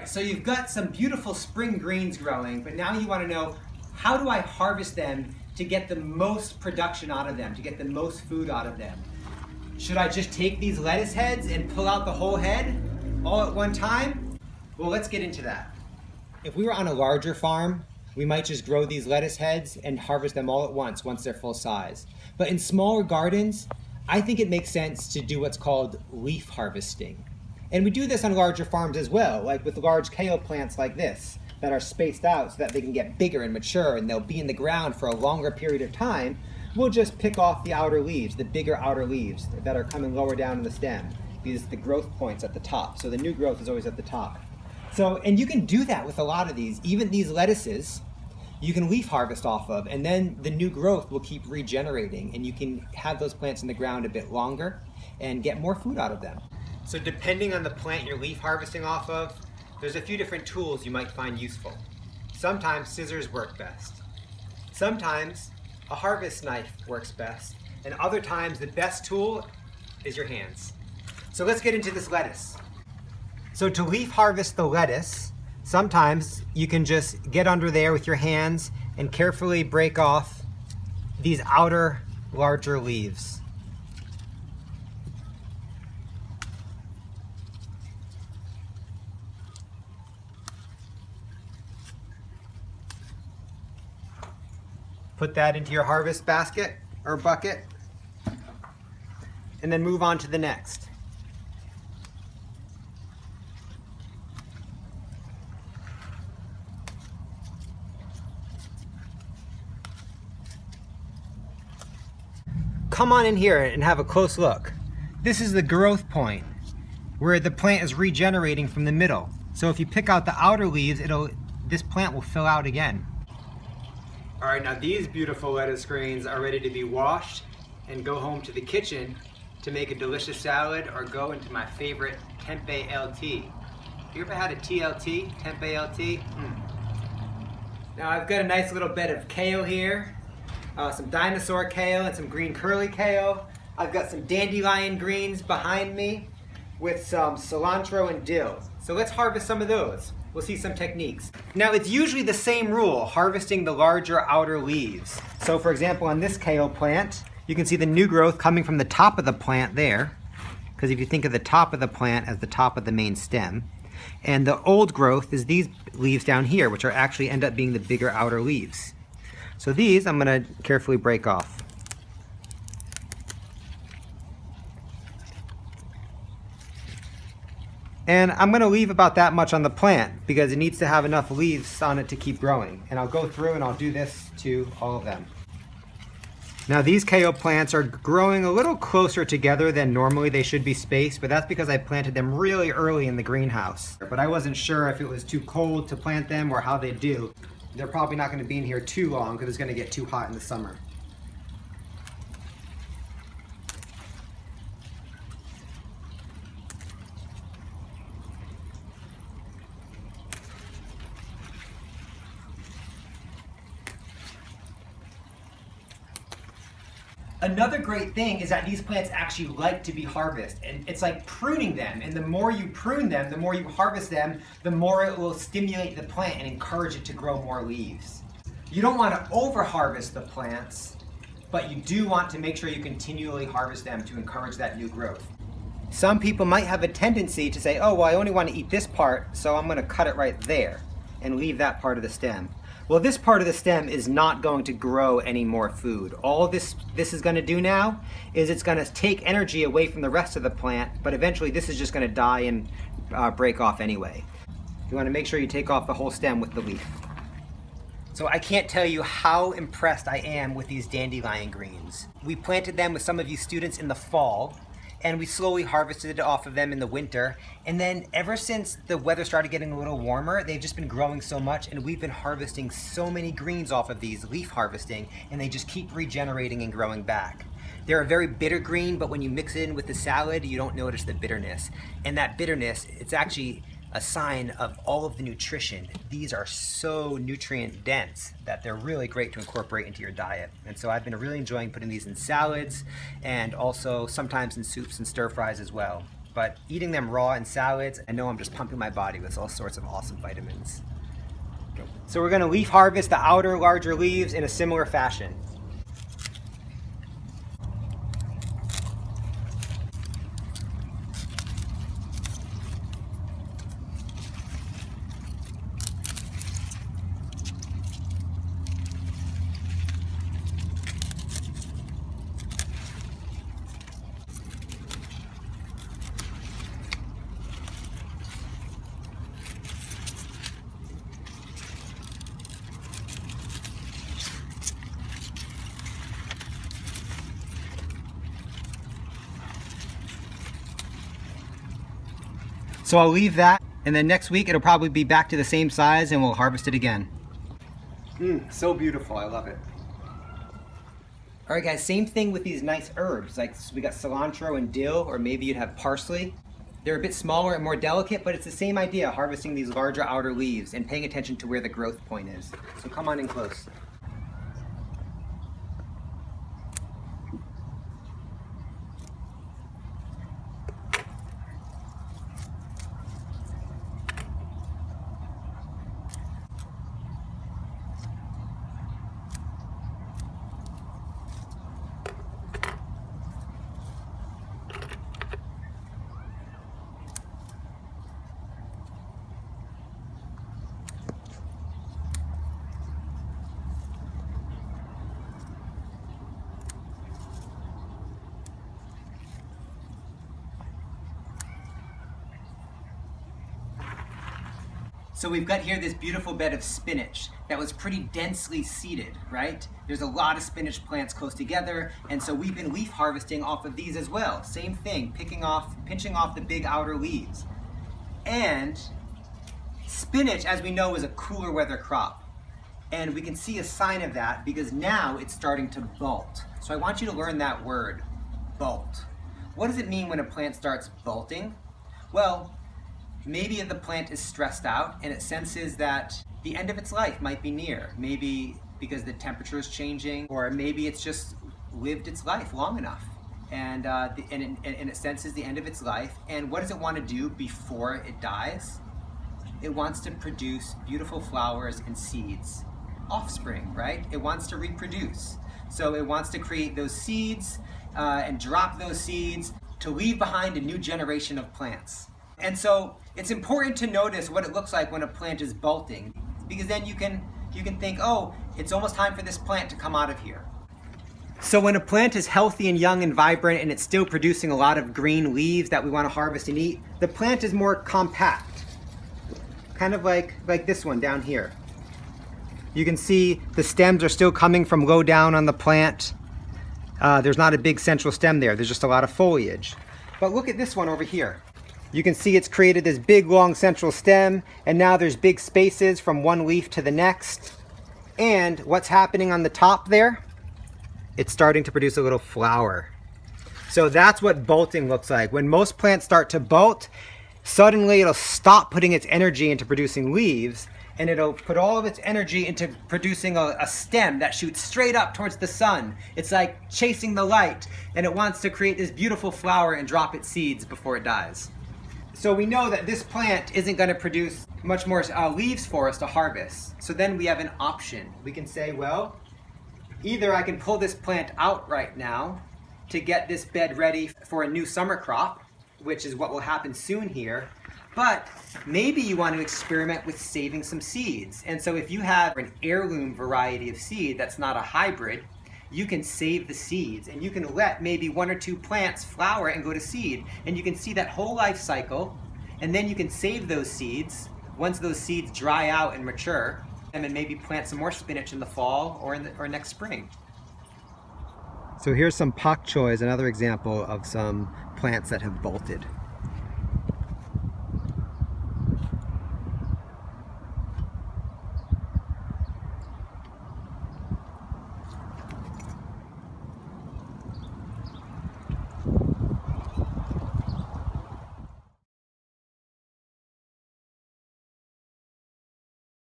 So you've got some beautiful spring greens growing, but now you want to know, how do I harvest them to get the most production out of them, to get the most food out of them? Should I just take these lettuce heads and pull out the whole head all at one time? Well, let's get into that. If we were on a larger farm, we might just grow these lettuce heads and harvest them all at once they're full size. But in smaller gardens, I think it makes sense to do what's called leaf harvesting. And we do this on larger farms as well, like with large kale plants like this, that are spaced out so that they can get bigger and mature and they'll be in the ground for a longer period of time. We'll just pick off the outer leaves, the bigger outer leaves that are coming lower down in the stem. These are the growth points at the top, so the new growth is always at the top. So, and you can do that with a lot of these. Even these lettuces, you can leaf harvest off of, and then the new growth will keep regenerating, and you can have those plants in the ground a bit longer and get more food out of them. So depending on the plant you're leaf harvesting off of, there's a few different tools you might find useful. Sometimes scissors work best. Sometimes a harvest knife works best, and other times the best tool is your hands. So let's get into this lettuce. So to leaf harvest the lettuce, sometimes you can just get under there with your hands and carefully break off these outer, larger leaves. Put that into your harvest basket or bucket, and then move on to the next. Come on in here and have a close look. This is the growth point where the plant is regenerating from the middle. So if you pick out the outer leaves, this plant will fill out again. All right, now these beautiful lettuce greens are ready to be washed and go home to the kitchen to make a delicious salad or go into my favorite tempeh LT. You ever had a TLT, tempeh LT? Now I've got a nice little bed of kale here. Some dinosaur kale and some green curly kale. I've got some dandelion greens behind me with some cilantro and dill. So let's harvest some of those. We'll see some techniques. Now it's usually the same rule, harvesting the larger outer leaves. So for example, on this kale plant, you can see the new growth coming from the top of the plant there, because if you think of the top of the plant as the top of the main stem, and the old growth is these leaves down here, which are actually end up being the bigger outer leaves. So these I'm going to carefully break off. And I'm going to leave about that much on the plant because it needs to have enough leaves on it to keep growing. And I'll go through and I'll do this to all of them. Now these kale plants are growing a little closer together than normally they should be spaced, but that's because I planted them really early in the greenhouse. But I wasn't sure if it was too cold to plant them or how they do. They're probably not going to be in here too long because it's going to get too hot in the summer. Another great thing is that these plants actually like to be harvested, and it's like pruning them, and the more you prune them, the more you harvest them, the more it will stimulate the plant and encourage it to grow more leaves. You don't want to over harvest the plants, but you do want to make sure you continually harvest them to encourage that new growth. Some people might have a tendency to say, oh, well, I only want to eat this part, so I'm going to cut it right there and leave that part of the stem. Well, this part of the stem is not going to grow any more food. All this is going to do now is it's going to take energy away from the rest of the plant, but eventually this is just going to die and break off anyway. You want to make sure you take off the whole stem with the leaf. So I can't tell you how impressed I am with these dandelion greens. We planted them with some of you students in the fall, and we slowly harvested off of them in the winter. And then ever since the weather started getting a little warmer, they've just been growing so much, and we've been harvesting so many greens off of these, leaf harvesting, and they just keep regenerating and growing back. They're a very bitter green, but when you mix it in with the salad, you don't notice the bitterness. And that bitterness, it's actually a sign of all of the nutrition. These are so nutrient dense that they're really great to incorporate into your diet. And so I've been really enjoying putting these in salads and also sometimes in soups and stir fries as well. but eating them raw in salads, I know I'm just pumping my body with all sorts of awesome vitamins. So we're gonna leaf harvest the outer larger leaves in a similar fashion. So I'll leave that, and then next week it'll probably be back to the same size and we'll harvest it again. So beautiful, I love it. All right guys, same thing with these nice herbs. Like we got cilantro and dill, or maybe you'd have parsley. They're a bit smaller and more delicate, but it's the same idea, harvesting these larger outer leaves and paying attention to where the growth point is. So come on in close. So we've got here this beautiful bed of spinach that was pretty densely seeded, right? There's a lot of spinach plants close together, and so we've been leaf harvesting off of these as well. Same thing, pinching off the big outer leaves. And spinach, as we know, is a cooler weather crop. And we can see a sign of that because now it's starting to bolt. So I want you to learn that word, bolt. What does it mean when a plant starts bolting? Well, maybe the plant is stressed out and it senses that the end of its life might be near. Maybe because the temperature is changing, or maybe it's just lived its life long enough. And it senses the end of its life. And what does it want to do before it dies? It wants to produce beautiful flowers and seeds. Offspring, right? It wants to reproduce. So it wants to create those seeds and drop those seeds to leave behind a new generation of plants. And so it's important to notice what it looks like when a plant is bolting, because then you can think, oh, it's almost time for this plant to come out of here. So when a plant is healthy and young and vibrant and it's still producing a lot of green leaves that we want to harvest and eat, the plant is more compact, kind of like this one down here. You can see the stems are still coming from low down on the plant. There's not a big central stem there. There's just a lot of foliage. But look at this one over here. You can see it's created this big long central stem, and now there's big spaces from one leaf to the next. And what's happening on the top there? It's starting to produce a little flower. So that's what bolting looks like. When most plants start to bolt, suddenly it'll stop putting its energy into producing leaves, and it'll put all of its energy into producing a stem that shoots straight up towards the sun. It's like chasing the light, and it wants to create this beautiful flower and drop its seeds before it dies. So we know that this plant isn't going to produce much more leaves for us to harvest. So then we have an option. We can say, well, either I can pull this plant out right now to get this bed ready for a new summer crop, which is what will happen soon here, but maybe you want to experiment with saving some seeds. And so if you have an heirloom variety of seed that's not a hybrid, you can save the seeds and you can let maybe 1 or 2 plants flower and go to seed, and you can see that whole life cycle, and then you can save those seeds once those seeds dry out and mature, and then maybe plant some more spinach in the fall or next spring. So here's some pak choys, another example of some plants that have bolted.